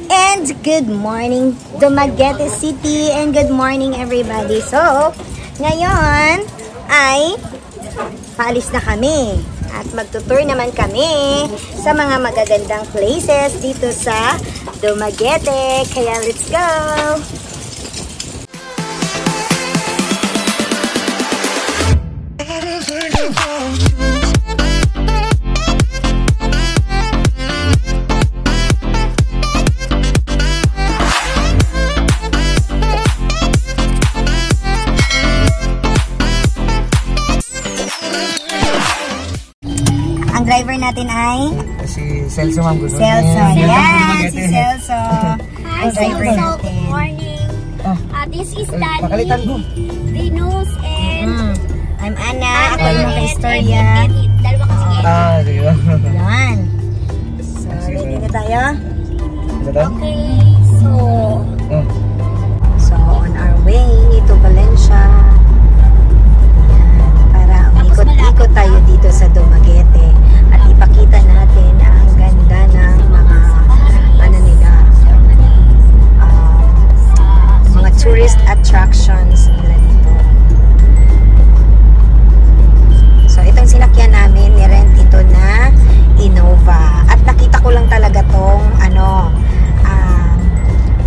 And good morning, Dumaguete City, and good morning everybody. So, ngayon ay paalis na kami at magtutour naman kami sa mga magagandang places dito sa Dumaguete. Kaya let's go! Ang driver natin ay si Celso, ma'am. Celso, yan, si Celso. Hi, Celso. Good morning. This is Danny, Venus, and I'm Anna. Ako yung Historia. Dalawa kasi. Di ba? Yan. So, ready na tayo? Okay, so on our way to Valencia. Yan, para ikot-ikot tayo dito sa Dumaguete at ipakita natin ang ganda ng mga mga tourist attractions nila dito. So itong sinakyan namin, ni-rent ito na Innova. At nakita ko lang talaga tong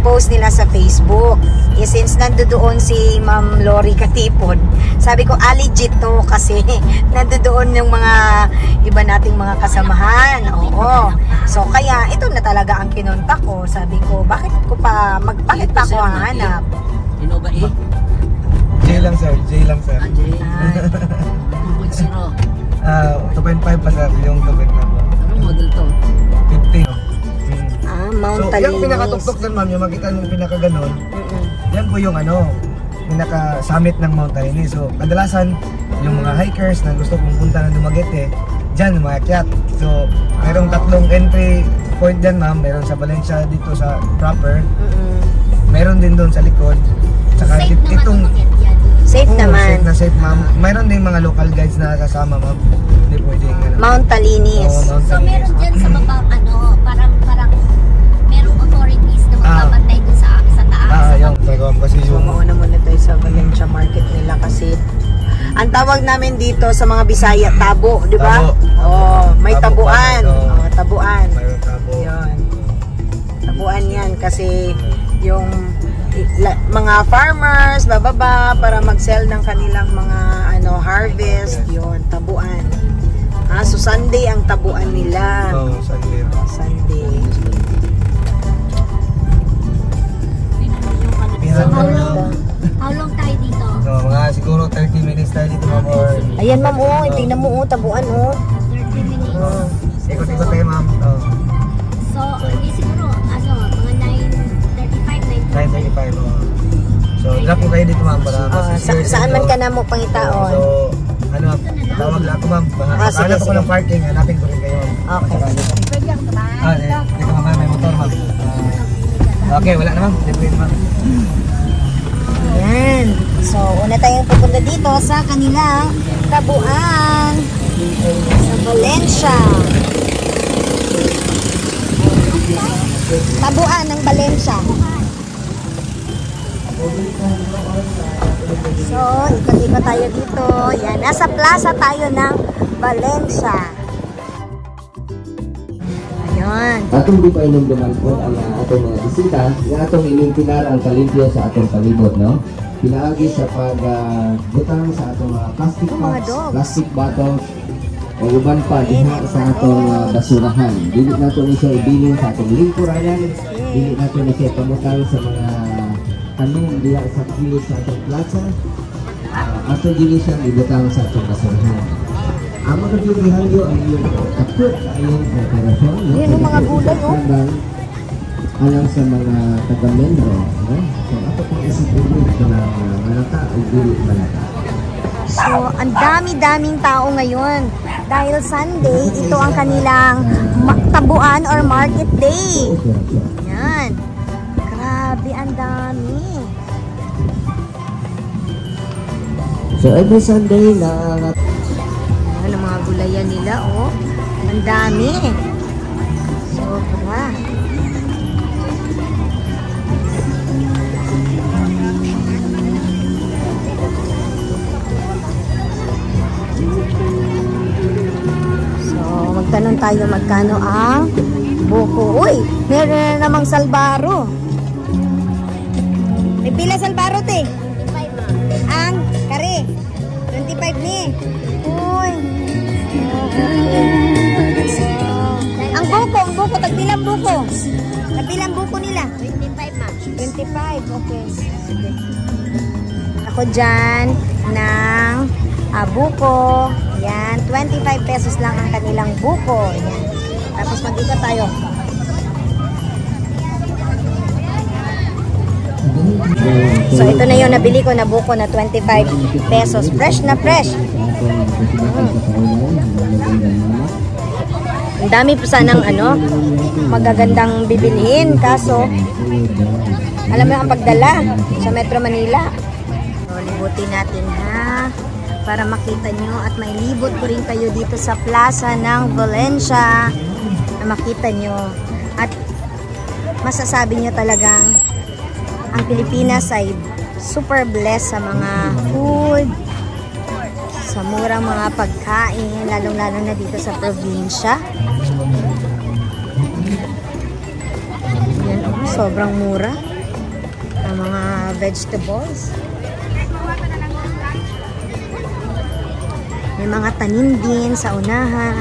post nila sa Facebook. Since nandoon si Ma'am Lori Katipon, sabi ko, legit to kasi nandoon yung mga iba nating mga kasamahan. Oo. So kaya ito na talaga ang kinontak ko. Sabi ko, bakit pa ako hahanap? Innova E? J lang sir, J. 2.0. 2.5 pa sir, yung 2.5 na po. Anong model to? 15. Mount So, Talinis. yung pinakatuktok dyan ma'am, yung makita nyo yung pinakaganon, yan po yung pinaka-summit ng Mount Talinis. So, kadalasan, yung mga hikers na gusto pumunta ng Dumaguete, dyan umakyat. So, mayroong tatlong entry point dyan ma'am. Mayroon sa Valencia dito sa proper. Mayroon din doon sa likod. Saka itong safe naman. Safe ma'am. Mayroon din mga local guides na kasama ma'am. Hindi pwedeng Mount Talinis. Mount So Talinis. meron dyan sa baba, parang merong authorities na magbabantay dun sa taas. Yung kasi So, mauna muna tayo sa Valencia market nila kasi ang tawag namin dito sa mga Bisaya, tabo, di ba? May Tabo, tabuan. Tabuan. Mayroon tabo. Yun. Tabuan yan kasi yung mga farmers bababa para mag-sell ng kanilang mga harvest. Yun, tabuan. So Sunday ang tabuan nila. Sunday. So how long tayo dito? So, mga siguro 30 minutes tayo dito ma'am or... Ayan ma'am, tingnan mo, tabuan 30 minutes. Ikot-ikot tayo ma'am. So, hindi siguro, mga 9:35. 9:35. So, drop ko kayo dito ma'am para saan man ka na mo pangitaon. So, tawag lang ako ma'am. Sige, Hanap ako ng parking, hanapin ko rin kayo. Okay. Dito ma'am, may motor ma'am. Okay, wala na ma'am. Dito ma'am. Ayan. So, una tayong pupunta dito sa kanilang tabuan sa Valencia. Tabuan ng Valencia. So, ikot-ikot tayo dito. Yan, nasa plaza tayo ng Valencia. Ayun. Atong di pa inumduman po ang atong mga bisita nga atong ilimpinar ang kalimpyo sa atong palibot, no? Pinaagi sa pagbutang sa atong mga plastic cups, plastic bottles, o uban pa diha sa atong basurahan. Dili nato ni siya ibilin sa atong lingkuranan, dili nato ni siya pamutang sa mga kanong diha sa kilid sa atong plaza. Ato dili siya ibutang sa atong basurahan. Ang mga pilihanyo ay yung kaput ay yung operasyon. Yan yung mga gulay, Alang sa mga taga-membro. So, ako pong isipin ito na malata o dili malata. So, ang dami-daming tao ngayon. Dahil Sunday, ito ang kanilang tabuan or market day. Yan. Grabe, ang dami. So, every Sunday na Ang mga gulayan nila, Ang dami. Sobra. tayo magkano ang buko. Uy, meron na namang salbaro. May pila salbaro, te? 25 Ang kare. 25 ni. Uy. Ang buko, tagbilang buko. Tagbilang buko nila. 25 ma'am. 25, okay. Sige. Ako dyan ng buko. Yan, 25 pesos lang ang kanilang buko. Yan. Tapos mag-ikot tayo. So ito na yung nabili ko na buko na 25 pesos. Fresh na fresh. Ang dami po sanang magagandang bibilhin. Kaso, alam mo ang pagdala sa Metro Manila. So, libutin natin ha. Para makita nyo at may libot ko rin kayo dito sa plaza ng Valencia. Na makita nyo. At masasabi nyo talagang ang Pilipinas ay super blessed sa mga food, sa murang mga pagkain, lalong-lalo na dito sa probinsya. Yan, sobrang mura ang mga vegetables. May mga tanim din sa unahan.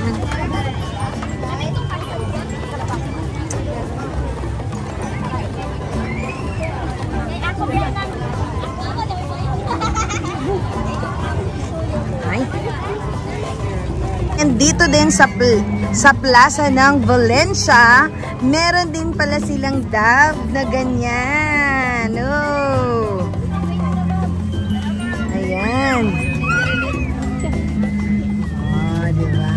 And dito din sa plaza ng Valencia, meron din pala silang dab na ganyan. Oh. Ayan. Oh, diba?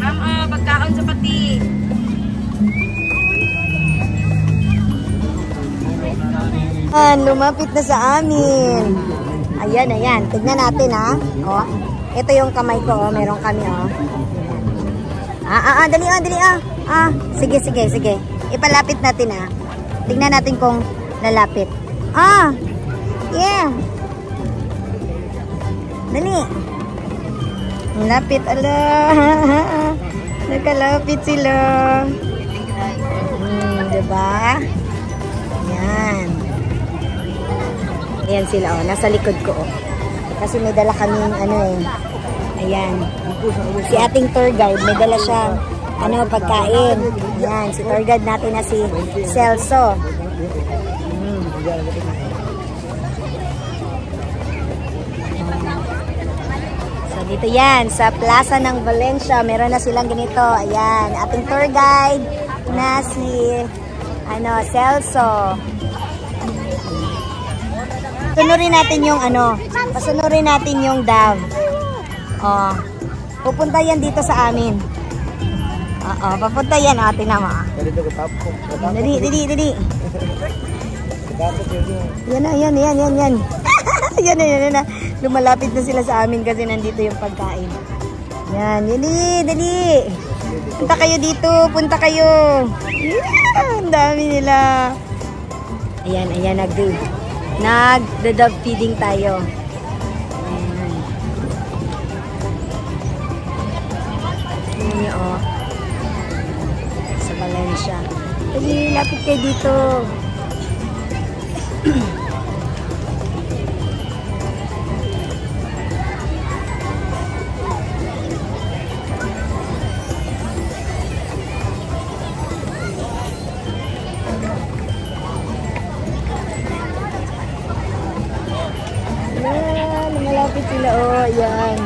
Ma'am, pagkaon sa pati. Lumapit na sa amin. Ayan, ayan. Tignan natin, ha. Oh, ito yung kamay ko, oh. Meron kami, oh. Dali, dali, sige, sige, sige. Ipalapit natin, ha. Tignan natin kung lalapit. Yeah. Dali. Lapit, ala. Nakalapit sila. Diba? Yan. Ayan sila, oh. Nasa likod ko, oh. Kasi may dala kaming, ayan. Si ating tour guide, may dala siyang, pagkain. Ayan, si tour guide natin na si Celso. So, dito yan, sa Plaza ng Valencia, meron na silang ganito. Ayan, ating tour guide na si, Celso. Pasunurin natin yung pasunurin natin yung dab. Oh. Pupunta yan dito sa amin. Papunta yan atin naman. Dali, dali, dali. Yan. Yan na. Lumalapit na sila sa amin kasi nandito yung pagkain. Yan, dali. Punta kayo dito, punta kayo. Yeah, ang dami nila. Ayan, nag-dove feeding tayo. Ayan niyo, oh. Sa Valencia. Dali, lapit kayo dito. Malapit sila, oh, yan.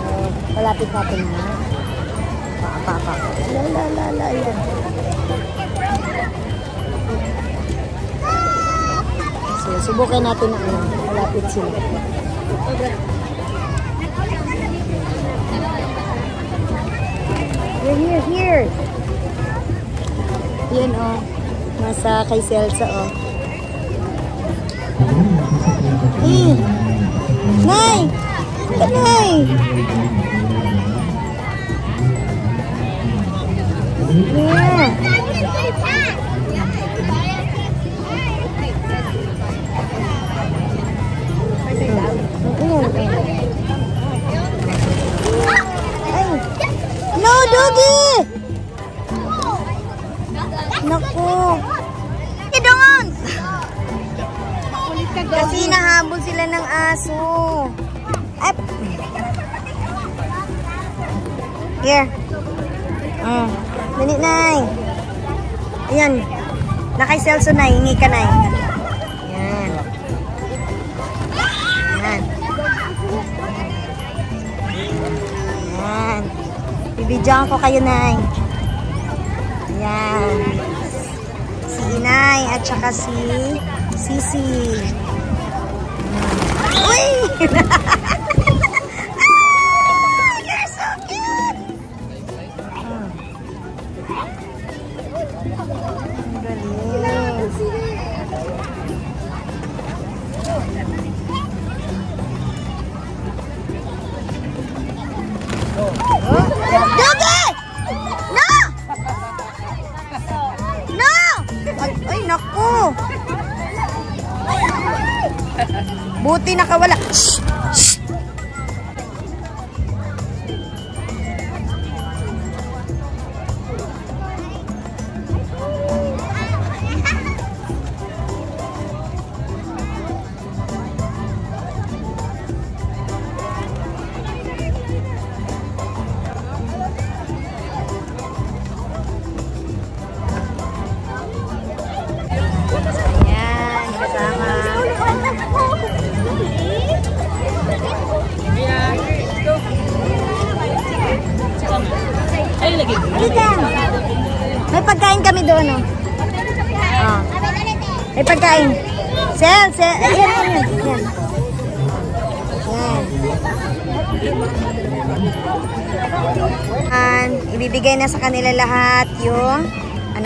Oh, malapit natin na. La, yan. So, subukan natin na, malapit sila. Here. Yan, oh. Nasa kay Celso, oh. Nay! Nay! Yeah! Kasi nahabol sila ng aso. Up. Here. Dali, Nay. Ayan. Nakay Celso, Nay. Hingi ka, Nay. Ayan. Ayan. Ayan. Bibidyoan ko kayo, Nay. Ayan. Si Inay at saka si Sisi. Uy! You're so cute! Ang galing. Doggy! No! No! Ay, naku! Buti nakawala. Shh! Shh! Ayan, kasama. May pagkain kami doon, oh. Oh. May pagkain. Sel. Ayan. Ayan. Ibibigay na sa kanila lahat yung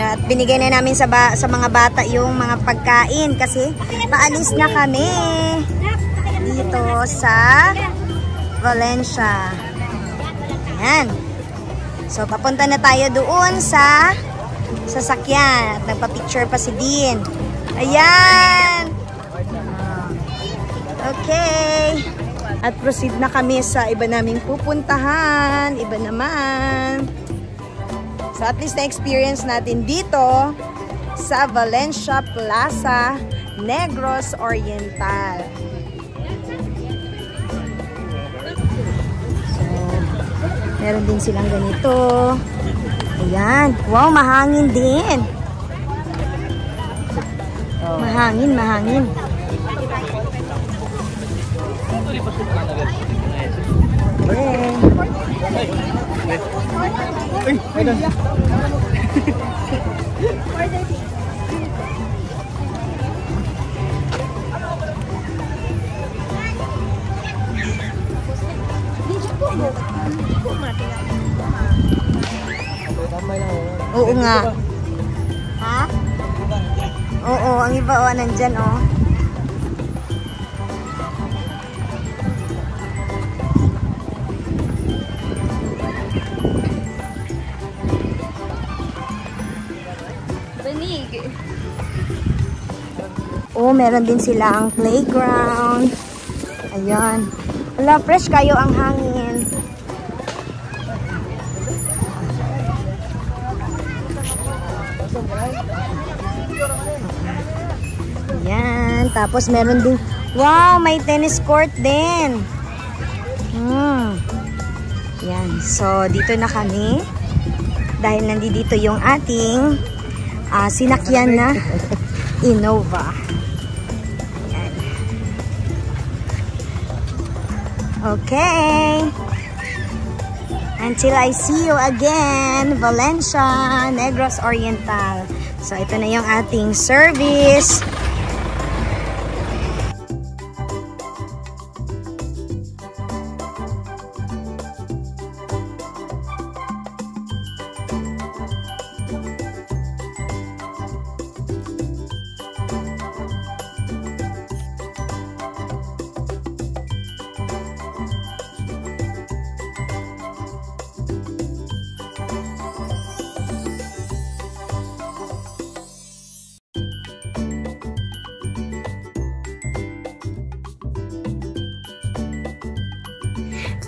at binigay na namin sa mga bata yung mga pagkain kasi paalis na kami dito sa Valencia. Ayan. So, papunta na tayo doon sa sasakyan. At nagpa-picture pa si Dean. Ayan! Okay. At proceed na kami sa iba naming pupuntahan. Iba naman. So, at least na-experience natin dito sa Valencia Plaza, Negros Oriental. Meron din silang ganito. Ayan. Wow, mahangin din. Mahangin. Oo nga. Ha? Oo, ang iba nandyan, oh. Banig. Oh, meron din sila ang playground. Ayan. Wala, fresh kayo ang hangin. Ayan. Tapos meron din, wow, may tennis court din. Ayan. So, dito na kami. Dahil nandito yung ating sinakyan na Innova. Ayan. Okay. Until I see you again, Valencia, Negros Oriental. So, ito na yung ating service.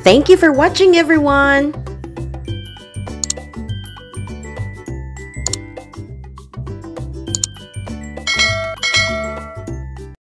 Thank you for watching, everyone!